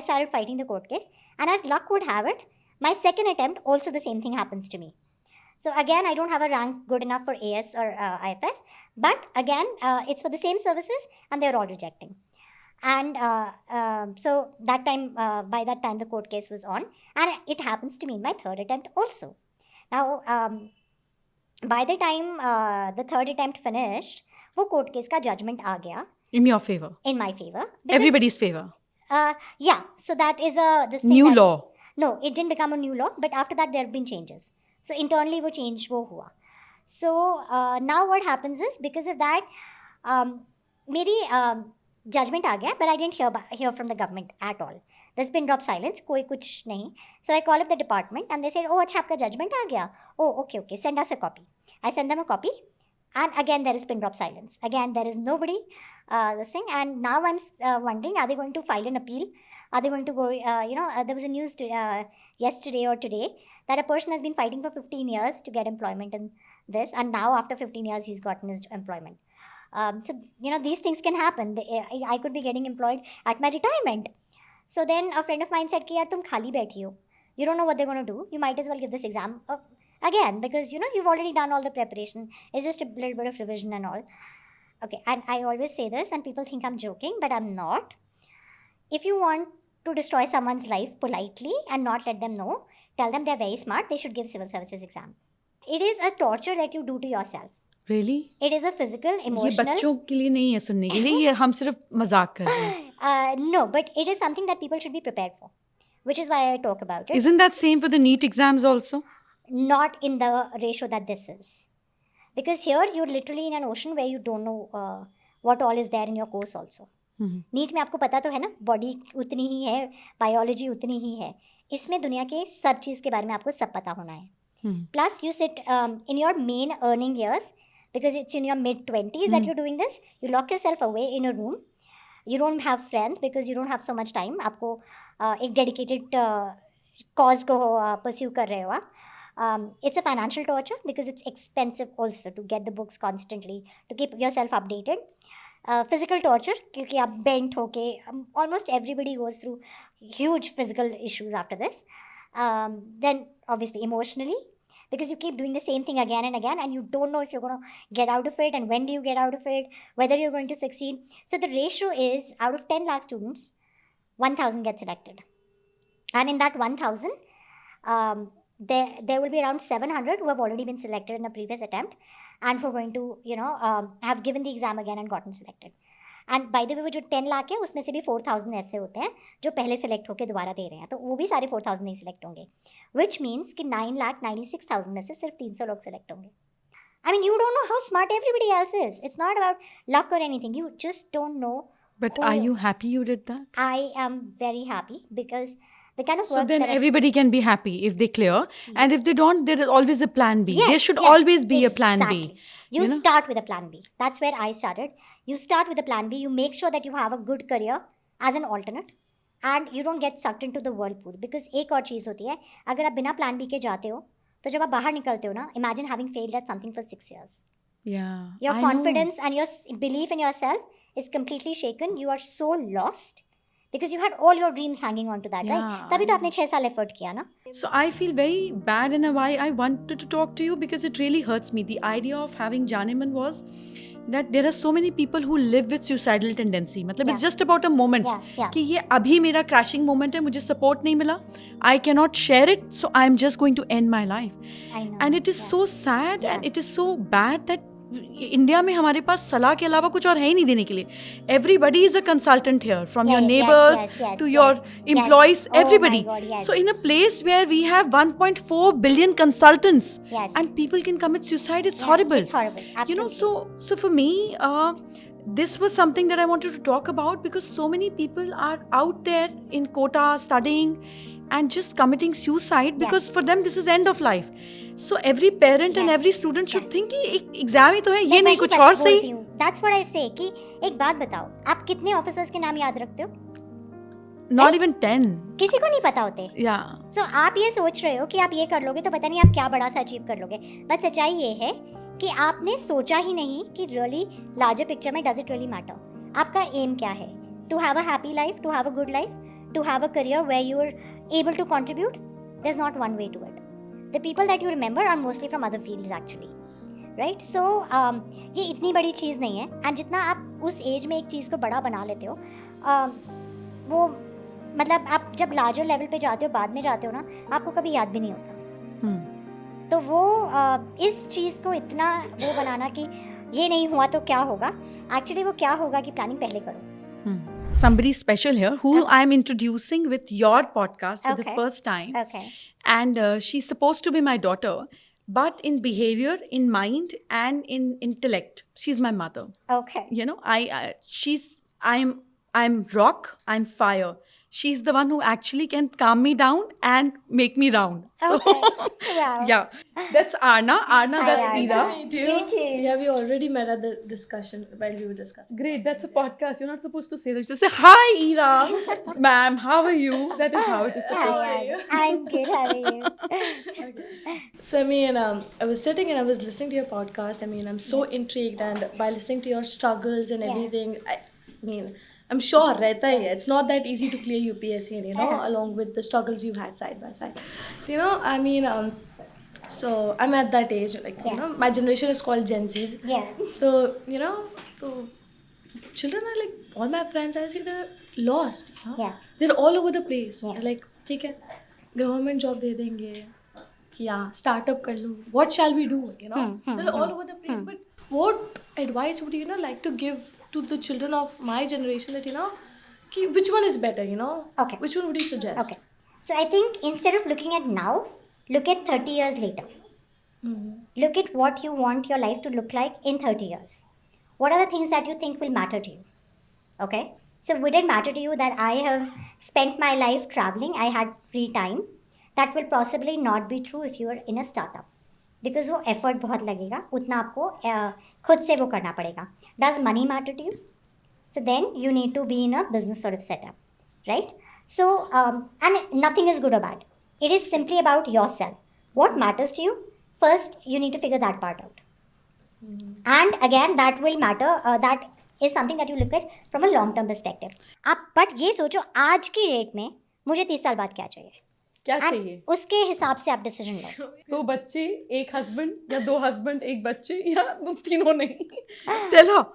started fighting the court case, and as luck would have it, my second attempt also the same thing happens to me. So again, I don't have a rank good enough for AS or IFS, but again, it's for the same services, and they're all rejecting. And so that time, by that time, the court case was on, and it happens to me in my third attempt also. Now, by the time the third attempt finished, वो court case का judgment आ गया. In your favor. In my favor. Everybody's favor. Yeah. So that is this thing. New law. No, it didn't become a new law, but after that there have been changes. So internally वो change वो हुआ. So now what happens is, because of that, मेरी judgment आ गया, but I didn't hear from the government at all. There's been drop silence, कोई कुछ नहीं. So I call up the department and they said, oh, अच्छा आपका judgment आ गया. Oh, okay, send us a copy. I send them a copy, and again there is pin drop silence. Again there is nobody listening, and now I'm wondering, are they going to file an appeal? Are they going to go, there was a news yesterday or today that a person has been fighting for 15 years to get employment in this, and now after 15 years he's gotten his employment. So, these things can happen. I could be getting employed at my retirement. So then a friend of mine said, yaar, tum khali बैठी हो. You don't know what they're going to do. You might as well give this exam again, because, you've already done all the preparation. It's just a little bit of revision and all. Okay, and I always say this, and people think I'm joking, but I'm not. If you want to destroy someone's life politely and not let them know, tell them they're very smart, they should give civil services exam. It is a torture that you do to yourself. Really? It is a physical, emotional. ये बच्चों के लिए नहीं है सुनने के लिए, ये हम सिर्फ मजाक कर रहे हैं. No, but it is something that people should be prepared for, which is why I talk about it. Isn't that same for the NEET exams also? Not in the ratio that this is. Because here you're literally in an ocean where you don't know what all is there in your course also. NEET में आपको पता तो है ना, body उतनी ही है, biology उतनी ही है. इसमें दुनिया के सब चीज़ के बारे में आपको सब पता होना है. Plus you sit in your main earning years, because it's in your mid-20s that you're doing this. You lock yourself away in a room. You don't have friends because you don't have so much time. आपको एक dedicated cause को pursue कर रहे हो आप. It's a financial torture because it's expensive also to get the books constantly, to keep yourself updated. Physical torture, क्योंकि आप bent होके, almost everybody goes through huge physical issues after this. Then obviously emotionally, because you keep doing the same thing again and again, and you don't know if you're going to get out of it, and when do you get out of it, whether you're going to succeed. So the ratio is, out of 10 lakh students, 1,000 get selected. And in that 1,000, there will be around 700 who have already been selected in a previous attempt, and who are going to, have given the exam again and gotten selected. And by the way, वो जो 10 लाख है उसमें से भी 4,000 ऐसे होते हैं जो पहले सेलेक्ट होकर दोबारा दे रहे हैं, तो वो भी सारे 4,000 नहीं सिलेक्ट होंगे, which means कि 9,96,000 में से सिर्फ 300 लोग सिलेक्ट होंगे. I mean, you don't know how smart everybody else is. It's not about luck or anything. You just don't know. But are you happy you did that? I am very happy, because the kind of work. So then everybody can be happy if they clear, and if they don't, there is always a plan B. There should always be a plan B. You start with a plan B. That's where I started. You start with a plan B. You make sure that you have a good career as an alternate, and you don't get sucked into the whirlpool. Because एक और चीज़ होती है, अगर आप बिना plan B के जाते हो, तो जब आप बाहर निकलते हो ना, imagine having failed at something for 6 years. Yeah. Your confidence and your belief in yourself is completely shaken. You are so lost. Because you had all your dreams hanging on to that, right? तभी तो आपने 6 साल effort किया ना. So I feel very bad, and why I wanted to talk to you, because it really hurts me. The idea of having Janeman was that there are so many people who live with suicidal tendency. मतलब it's just about a moment. कि ये अभी मेरा crashing moment है, मुझे support नहीं मिला. I cannot share it, so I'm just going to end my life. I know. And it is so sad, and it is so bad that India में हमारे पास सलाह के अलावा कुछ और है ही नहीं देने के लिए. Everybody is a consultant here, from your neighbors to your employees, everybody. So in a place where we have 1.4 billion consultants, and people can commit suicide, it's horrible. It's horrible. Absolutely. So for me, this was something that I wanted to talk about, because so many people are out there in Kota studying and just committing suicide, because for them this is end of life. So every parent and every student should think कि एक exam ही तो है, ये नहीं कुछ और सही. That's what I say कि एक बात बताओ, आप कितने ऑफिसर्स के नाम याद रखते हो? Not even 10. किसी को नहीं पता होते. Yeah. So आप ये सोच रहे हो कि आप ये कर लोगे तो पता नहीं आप क्या बड़ा सा अचीव कर लोगे. बट सच्चाई ये है कि आपने सोचा ही नहीं कि really larger picture में does it really matter? आपका एम क्या है? To have a happy life, to have a good life, to have a career where you are able to contribute, there's not one way to it. The people that you remember are mostly from other fields actually, right? So ये इतनी बड़ी चीज़ नहीं है, and जितना आप उस as में एक चीज़ को बड़ा बना लेते हो, वो मतलब आप जब लार्जर लेवल पे जाते हो, बाद में जाते हो ना, आपको कभी याद भी नहीं होता. तो वो इस चीज़ को इतना वो बनाना कि ये नहीं हुआ तो क्या होगा, एक्चुअली वो क्या होगा कि प्लानिंग पहले करो. Somebody special here who I'm introducing with your podcast for the Okay. first time. Okay. And she's supposed to be my daughter, but in behavior, in mind, and in intellect, she's my mother. Okay. You know, I'm rock, I'm fire. She's the one who actually can calm me down and make me round. So, Okay. Wow. yeah, that's Arna. Arna, Hi, that's Arna. Ira. You too. Yeah, we already met at the discussion while we were discussing. Great, that's a podcast. You're not supposed to say that. You just say, hi, Ira. Ma'am, how are you? That is how it is supposed to be. Hi, I'm good. How are you? So I mean, I was sitting and I was listening to your podcast. I mean, I'm so intrigued, and by listening to your struggles and Yeah. everything, I mean, I'm sure, right? It's not that easy to clear UPSC, and along with the struggles you had side by side. I mean, so I'm at that age, like Yeah. my generation is called Gen Zs. Yeah. So so children are like, all my friends, I see they're lost. Yeah. They're all over the place. Yeah. Like, ठीक है, government job दे देंगे, या startup कर लूँ. What shall we do? They're all over the place. But what advice would you like to give to the children of my generation that कि which one is better? Okay. Which one would you suggest? Okay. So I think instead of looking at now, look at 30 years later. Look at what you want your life to look like in 30 years. What are the things that you think will matter to you? Okay? So would it matter to you that I have spent my life traveling, I had free time? That will possibly not be true if you are in a startup. Because वो effort बहुत लगेगा, उतना आपको खुद से वो करना पड़ेगा. Does money matter to you? So then you need to be in a business sort of setup, right? So, and nothing is good or bad. It is simply about yourself. What matters to you? First, you need to figure that part out. And again, that will matter. That is something that you look at from a long-term perspective. आप but ये सोचो आज की rate में मुझे 30 साल बाद क्या चाहिए? क्या And चाहिए? उसके हिसाब से आप डिसीजन लो. 2 बच्चे, 1 हस्बैंड या 2 हस्बैंड 1 बच्चे या 2 तीनों नहीं. Tell her.